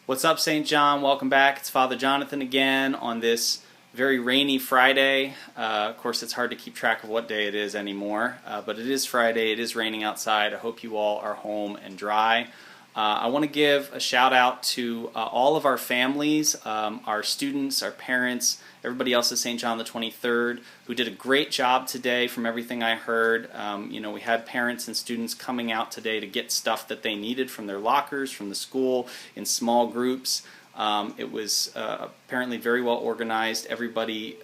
What's up, St. John? Welcome back. It's Father Jonathan again on this very rainy Friday. Of course, it's hard to keep track of what day it is anymore, but it is Friday. It is raining outside. I hope you all are home and dry. I want to give a shout out to all of our families, our students, our parents, everybody else at St. John the 23rd, who did a great job today from everything I heard. We had parents and students coming out today to get stuff that they needed from their lockers, from the school, in small groups. It was apparently very well organized. Everybody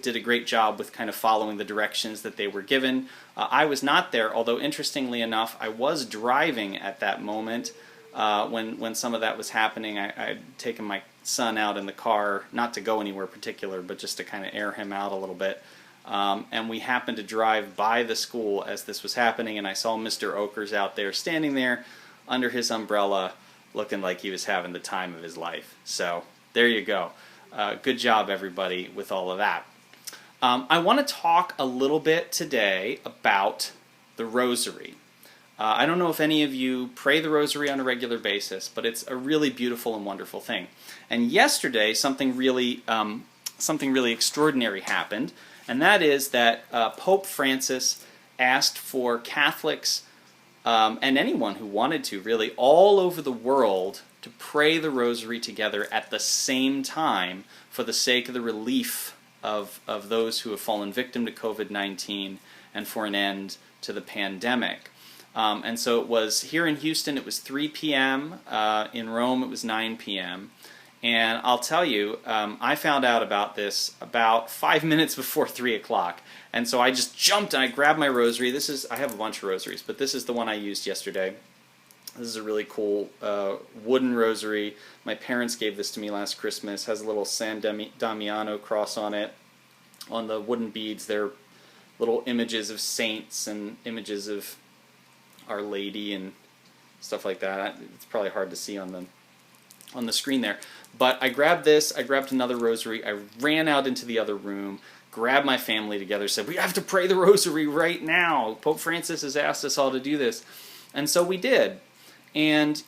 did a great job with kind of following the directions that they were given. I was not there, although interestingly enough, I was driving at that moment when some of that was happening. I'd taken my son out in the car, not to go anywhere particular, but just to kind of air him out a little bit. And we happened to drive by the school as this was happening, and I saw Mr. Oakers out there, standing there under his umbrella, looking like he was having the time of his life. So there you go. Good job, everybody, with all of that. I want to talk a little bit today about the Rosary. I don't know if any of you pray the Rosary on a regular basis, but it's a really beautiful and wonderful thing. And yesterday, something really extraordinary happened, and that is that Pope Francis asked for Catholics and anyone who wanted to, really, all over the world, to pray the Rosary together at the same time for the sake of the relief of those who have fallen victim to COVID-19 and for an end to the pandemic. And so it was, here in Houston it was 3 p.m., in Rome it was 9 p.m., and I'll tell you, I found out about this about 5 minutes before 3 o'clock, and so I just jumped and I grabbed my rosary. I have a bunch of rosaries, but this is the one I used yesterday. This is a really cool wooden rosary. My parents gave this to me last Christmas. It has a little San Damiano cross on it. On the wooden beads, they're little images of saints and images of Our Lady and stuff like that. It's probably hard to see on the screen there. But I grabbed this, I grabbed another rosary, I ran out into the other room, grabbed my family together, said, we have to pray the Rosary right now. Pope Francis has asked us all to do this. And so we did. And,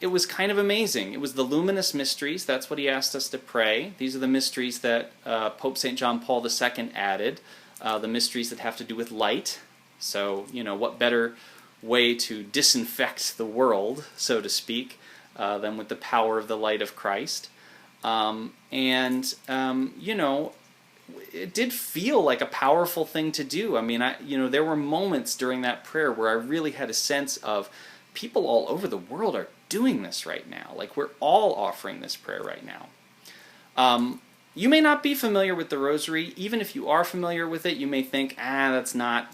it was kind of amazing. It was the Luminous Mysteries. That's what he asked us to pray. These are the mysteries that Pope St. John Paul II added, the mysteries that have to do with light. So, what better way to disinfect the world, so to speak, than with the power of the light of Christ. It did feel like a powerful thing to do. I mean, there were moments during that prayer where I really had a sense of people all over the world are doing this right now. Like, we're all offering this prayer right now. You may not be familiar with the Rosary. Even if you are familiar with it, you may think, that's not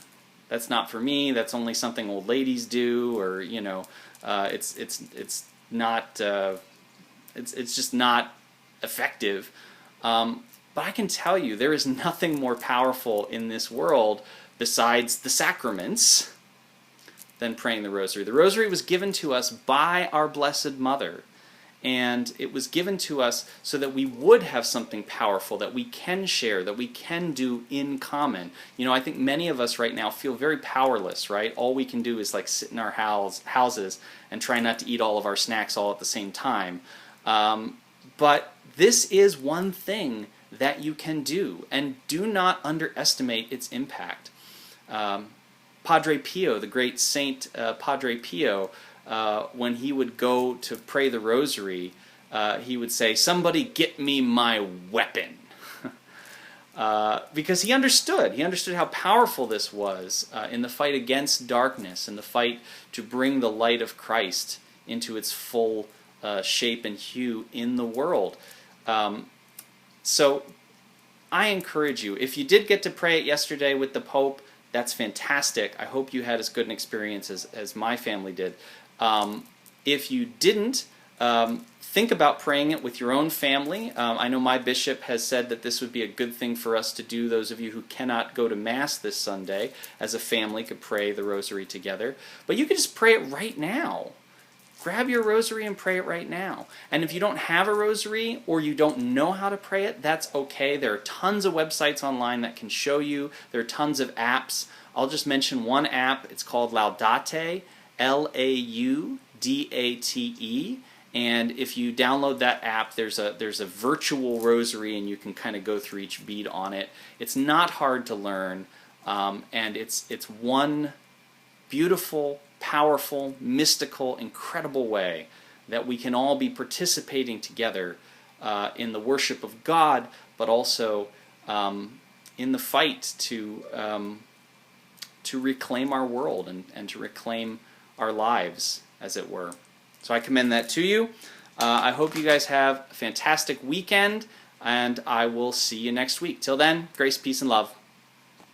for me. That's only something old ladies do, or it's just not effective. But I can tell you, there is nothing more powerful in this world besides the sacraments than praying the Rosary. The Rosary was given to us by our Blessed Mother, and it was given to us so that we would have something powerful that we can share, that we can do in common. I think many of us right now feel very powerless, right? All we can do is like sit in our houses and try not to eat all of our snacks all at the same time. But this is one thing that you can do, and do not underestimate its impact. Padre Pio, the great saint Padre Pio, when he would go to pray the Rosary, he would say, "Somebody get me my weapon." Because he understood how powerful this was in the fight against darkness, in the fight to bring the light of Christ into its full shape and hue in the world. So I encourage you, if you did get to pray it yesterday with the Pope, that's fantastic. I hope you had as good an experience as my family did. If you didn't, think about praying it with your own family. I know my bishop has said that this would be a good thing for us to do. Those of you who cannot go to Mass this Sunday, as a family, could pray the Rosary together. But you could just pray it right now. Grab your rosary and pray it right now. And if you don't have a rosary or you don't know how to pray it, that's okay. There are tons of websites online that can show you. There are tons of apps. I'll just mention one app. It's called Laudate, Laudate, And if you download that app, there's a virtual rosary, and you can kind of go through each bead on it. It's not hard to learn, and it's one beautiful, powerful, mystical, incredible way that we can all be participating together in the worship of God, but also in the fight to reclaim our world and to reclaim our lives, as it were. So I commend that to you. I hope you guys have a fantastic weekend, and I will see you next week. Till then, grace, peace, and love.